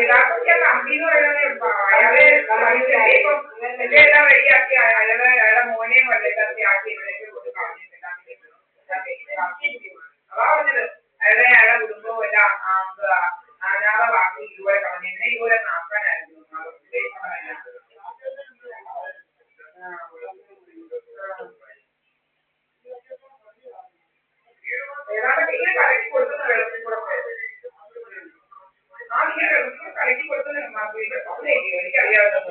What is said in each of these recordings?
യഥാർത്ഥത്തിൽ കമ്പി എന്ന് പറയുന്നത് അയാളെ ഇപ്പം എല്ലാം റെഡിയാക്കി അയാളുടെ മോനെയും വല്ലതൊക്കെ ആക്കി ഇതിലേക്ക് കൊണ്ട് കളഞ്ഞിട്ടുണ്ട്. അതാ പറഞ്ഞത് അയാളുടെ കുടുംബവും എല്ലാം അനാഥമാക്കി ഇതുപോലെ കളഞ്ഞു. എന്നെ ഇതുപോലെ നാക്കാനായിരുന്നു ഏതാണ്ട് ഇങ്ങനെ കലക്കി കൊടുക്കുന്ന വെള്ളത്തിൽ കൂടെ കലക്കി കൊടുക്കുന്ന എനിക്കറിയാവുന്നത്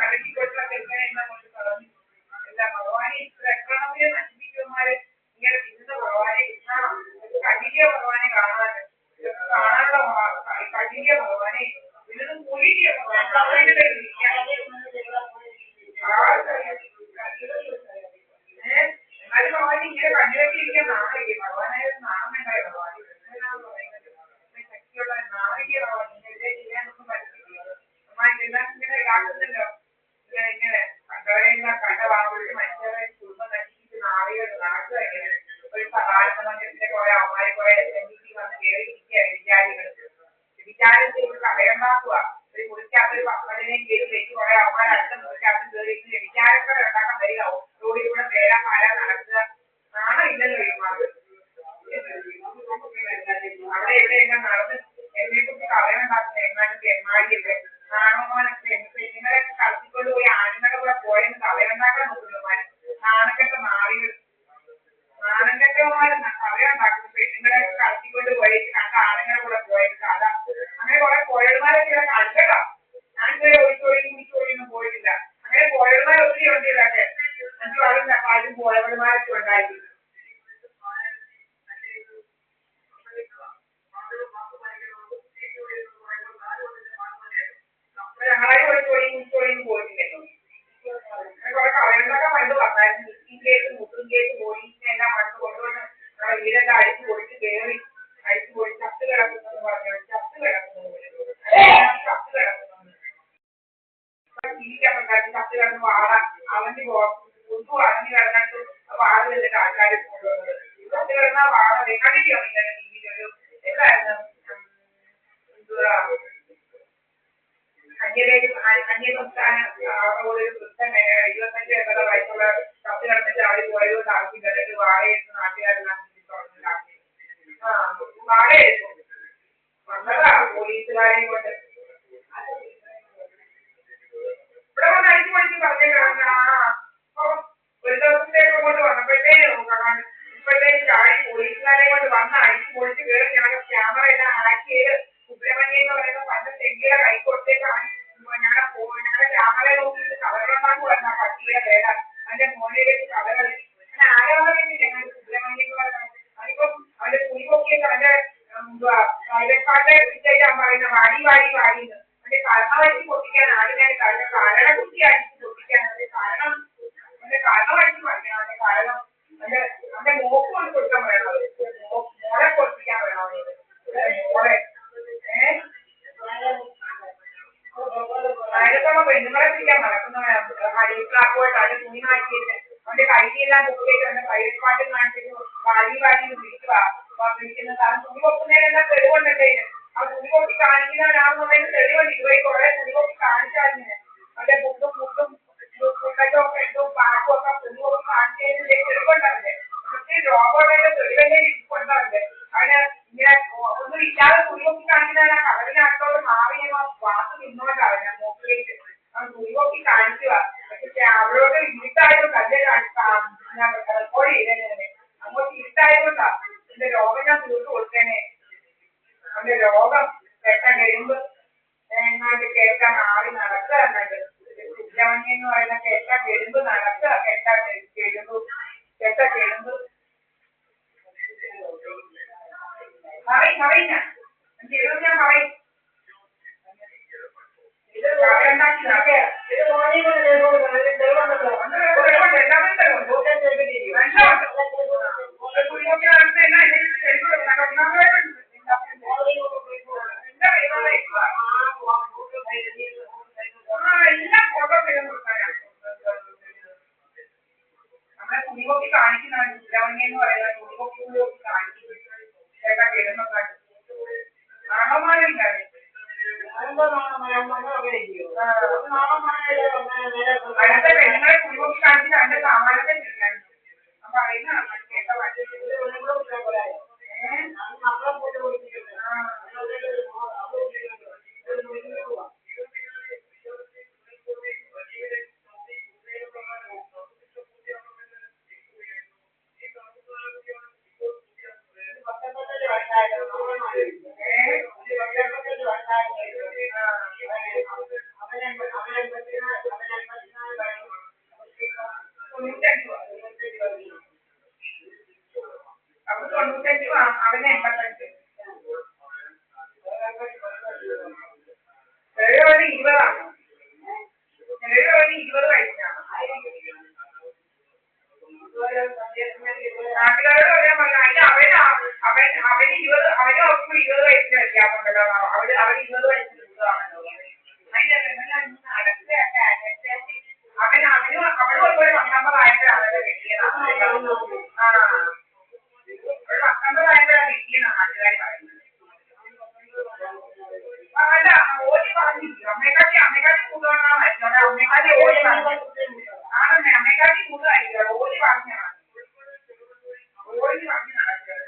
കലക്കി കൊടുത്താൽ എങ്ങനെ കൊണ്ട് കളഞ്ഞു. എല്ലാ ഭഗവാനെ എക്രണമിനെ നശിപ്പിക്കുന്നവന്മാര് ഇങ്ങനെ തിന്നുന്ന ഭഗവാനെ കഠിന ഭഗവാനെ കാണാൻ കാണാനുള്ള കഠിന ഭഗവാനെ ഇതിനൊന്നും കൂടിയ ഭഗവാനെ എന്നാലും ഭഗവാൻ ഇങ്ങനെ കണ്ണിലൊക്കെ ഇരിക്കാൻ നാണമില്ലേ? ഭഗവാനായ നാണം വേണ്ടായ ഭഗവാൻ ശക്തിയുള്ള നാണിക ഭഗവാൻ ഇങ്ങനെ ചെയ്യാനൊന്നും പറ്റില്ല. എല്ലാം ഇങ്ങനെ ഇതാക്കുന്നുണ്ടോ ഇങ്ങനെ കണ്ടവരെല്ലാം കണ്ട വാങ്ങുമ്പോഴും മനുഷ്യരെ കുടുംബം നശിപ്പിച്ച് നാടുക ഇങ്ങനെ ഒരു സഹായമന്ദിരത്തിന്റെ കുറെ അമ്മായി കുറെ വന്ന് കയറി ഇരിക്കുക വിചാരത്തിൽ ഒരു കടയുണ്ടാക്കുക. ഒരു മുറിക്കകത്ത് ഒരു പപ്പടിനെയും കയറി വെച്ച് കുറെ അമ്മമാർ അടുത്ത മുറിക്കകത്ത് കയറി വിചാരക്കട ഉണ്ടാക്കാൻ വരികയാവും. റോഡിലൂടെ തേരാ പാര നടക്കുക. നാണം ഇല്ലല്ലോ ഇവന്മാർക്ക്. അവിടെ എവിടെയെല്ലാം നടന്ന് എന്നെ കുറിച്ച് കടയുണ്ടാക്കുന്ന എങ്ങാനും എമ്മാടിയൊക്കെ നാണോമാനൊക്കെ പെണ്ണുങ്ങളെ കളിച്ചിക്കൊണ്ട് പോയി ആണുങ്ങളുടെ കൂടെ പോയെന്ന് കടയുണ്ടാക്കാൻ നോക്കുന്നവന്മാർ നാണക്കെട്ട നാളികൾ നാണക്കെട്ടവന്മാർ കടയുണ്ടാക്കുന്നു. പെണ്ണുങ്ങളെ കളിച്ചിക്കൊണ്ട് പോയിട്ട് കണ്ട ആണുങ്ങളുടെ കൂടെ പോയത് കഥ അങ്ങനെ കുറെ കോഴന്മാരൊക്കെ ഇവിടെ കളിച്ചതാ. ഞാൻ ഇതുവരെ ഒഴിച്ചൊഴിയൊന്നും പോയിട്ടില്ല. അങ്ങനെ കോഴന്മാർ ഒത്തിരി ഉണ്ട് ഇതൊക്കെ. എനിക്ക് വളരെ കാര്യം കോഴന്മാരൊക്കെ ഉണ്ടായിരുന്നു. ഞങ്ങളായി ഒഴിച്ചൊഴിയും പോയിട്ടില്ലല്ലോ. കുറെ കളയുണ്ടൊക്കെ പണ്ട് പറഞ്ഞായിരുന്നു. മുസ്ലിം കേസ് പോലീസിനെല്ലാം പണ്ട് കൊണ്ടുവന്ന് വീടെല്ലാം അടിച്ചു പൊളിച്ച് കയറി അടിച്ചു പൊളിച്ച് ചത്ത് കിടക്കുന്നെന്ന് പറഞ്ഞു. ചത്ത് കിടക്കുന്നു ചത്ത് കിടക്കുന്നു ജീവിക്കപ്പെട്ടാക്കി ചത്ത് കിടന്ന് വാട അവന്റെ ഒന്നും അറിഞ്ഞു കിടന്നിട്ട് വാട വെച്ചിട്ട് ആൾക്കാർ കൊണ്ടുവന്നത്. ചത്ത് കിടന്ന വാട കണ്ടിരിക്കണം ഇങ്ങനെ ടിവിയിലൊരു എന്തായിരുന്നു അന്യസംസ്ഥാന ഒരു വൃദ്ധൻ 25 വയസ്സുള്ള ചത്ത് കിടന്നിട്ട് ആര് പോയതുകൊണ്ട് ആർക്കും കിടന്നിട്ട് വാടകയെടുത്ത് നാട്ടുകാരെല്ലാം വാടകയെടുക്കും വന്നതാ പോലീസുകാരെയും കൊണ്ട് ഇവിടെ വന്ന് അടിച്ചു പൊളിച്ച് പറഞ്ഞേക്കാണ്. ഒരു ദിവസത്തേക്ക് കൊണ്ട് വന്നപ്പോഴത്തേക്കും ഇപ്പോഴത്തേക്ക് ചാടി പോലീസുകാരെ കൊണ്ട് വന്ന് അടിച്ചു പൊളിച്ച് കയറി ഞങ്ങളുടെ ക്യാമറ എല്ലാം ഹാക്ക് ചെയ്ത് സുബ്രഹ്മണ്യം എന്ന് പറയുന്ന പണ്ട് തെങ്കിയുടെ കൈ കൊടുത്തേക്കാണ് ഞങ്ങളുടെ ക്യാമറ നോക്കിയിട്ട് കഥകളുണ്ടാക്കി വന്ന പട്ടിയുടെ പേര അതിന്റെ മോനിലേക്ക് കഥകളി അങ്ങനെ ആരാധനയില്ല. ഞങ്ങളുടെ സുബ്രഹ്മണ്യം എന്ന് പറയുന്നത് അതിപ്പം അവന്റെ തുണി പൊക്കിയൊക്കെ അവന്റെ പ്രൈവറ്റ് വിജയിക്കാൻ പറയുന്ന വാടി വാടി വാടിന്ന് അവന്റെ കരണ വഴിച്ച് പൊട്ടിക്കാൻ ആടിനെ കരണ കുത്തി അടിച്ച് പൊട്ടിക്കാൻ അവന്റെ കാരണം അവന്റെ കരണ വഴിച്ച് പഠിക്കണം. അവന്റെ കാരണം അവന്റെ മോക്ക് കൊണ്ട് കൊടുക്കാൻ പറയണം. മോളെ പൊട്ടിക്കാൻ പറയണം. മോളെ അതിനകത്തുള്ള പെണ്ണുങ്ങളെ പിടിക്കാൻ നടക്കുന്നവനാണ്. ഹരിക്ലാപ്പുമായിട്ട് അതിന്റെ തുണി മാറ്റിയിട്ട് അവന്റെ കൈയെല്ലാം പൊക്കിയിട്ട് അവന്റെ പ്രൈവറ്റ് പാട്ടിൽ കാണിച്ചിട്ട് വാരി വാരി പിടിക്കുന്ന കാരണം തുണി പൊക്കുന്നതിനെല്ലാം തെളിവുണ്ടല്ലേ. ആ തുണി പൊക്കി കാണിക്കുന്നവനാണെന്നുണ്ടെങ്കിൽ തെളിവുണ്ട്. ഇതുവരെ കുറെ തുണി പൊക്കി കാണിച്ചാലിങ്ങനെ അവന്റെ മുട്ടും മുട്ടൊക്കെ എട്ടും പാട്ടും ഒക്കെ തുണി പൊക്കി കാണിച്ചതിന്റെ തെളിവുണ്ടാവില്ലേ. പക്ഷേ രോഗമുള്ള തെളിവല്ലേ ഇരിപ്പുണ്ടാവില്ലേ. അവന് ഇങ്ങനെ ഒന്നും ഇല്ലാതെ തുണി പൊക്കി കാണിക്കുന്നവനാ കടലിനകത്തോട് മാറി വാക്ക് നിന്നോണ്ടാവില്ല മൂക്കിലേക്ക് അവൻ തുണി പൊക്കി കാണിക്കുക. പക്ഷെ അവരോട് ഇരുട്ടായതുകൊണ്ടല്ലേ റെക്കോർഡ് ചെയ്തേനെ. അങ്ങോട്ട് ഇരുട്ടായതുകൊണ്ടാ എന്റെ രോഗം ഞാൻ തീർത്ത് കൊടുത്തേനെ. അവന്റെ രോഗം കേട്ട കഴിയുമ്പോ എങ്ങാണ്ട് കേൾക്കാൻ ആറി നടക്കുക എന്നുണ്ട്. സുബ്രഹ്മണ്യം എന്ന് പറയുന്ന കേട്ട കെടുമ്പ് നടക്കുക. കേട്ട കെടുമ്പ് പറയും ഞാൻ ചെയ്തത് ഞാൻ പറയും. ഇത് ഉണ്ടാക്കി ഇത് മോനെ നമ്മളെ തുണിപൊക്കി കാണിക്കുന്നവൻ സുബ്രഹ്മണ്യം എന്ന് പറയുന്നത് അതിനകത്തെ പെണ്ണുങ്ങളെ കുടിവെച്ച് കാണിച്ചിട്ട് അതിന്റെ സാമാനത്തെ തിരിക്കാനുണ്ട്. അപ്പൊ അതിന് അവര് 95 അവന് 85. ചിലര് 20 ചിലര് 20 വയസ്സിലാണ്. നാട്ടുകാരോട് പറയാൻ പറഞ്ഞു അതിന് അവന് 20 അവന് ഓർക്കുമ്പോ 20 വയസ്സിന് വ്യത്യാസമുണ്ടല്ലോ. അവര് 20 വയസ്സിന് കൂടുതലാണല്ലോ. അവനും അതുപോലെ 19 ആയപ്പോഴാണ് കിട്ടിയതാണ്. ആ ഒരു 19 ആയപ്പോഴാണ് കിട്ടിയെന്നാണ് നാട്ടുകാർ പറയുന്നത്. അല്ല ഓടി പറഞ്ഞില്ല. അമ്മയെക്കാട്ടി കൂടുതലാണ് മരിച്ചോടെ. അമ്മയെക്കാട്ടി ഓടി പറഞ്ഞു ആണല്ലേ. അമ്മയെക്കാട്ടി കൂടുതലായിരിക്കും. ഓടി പറഞ്ഞാണ്. ഓടി പറഞ്ഞു നടക്കുന്നത്.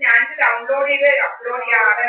ഞാൻ ഡൗൺലോഡ് ചെയ്ത് അപ്ലോഡ് ചെയ്യാതെ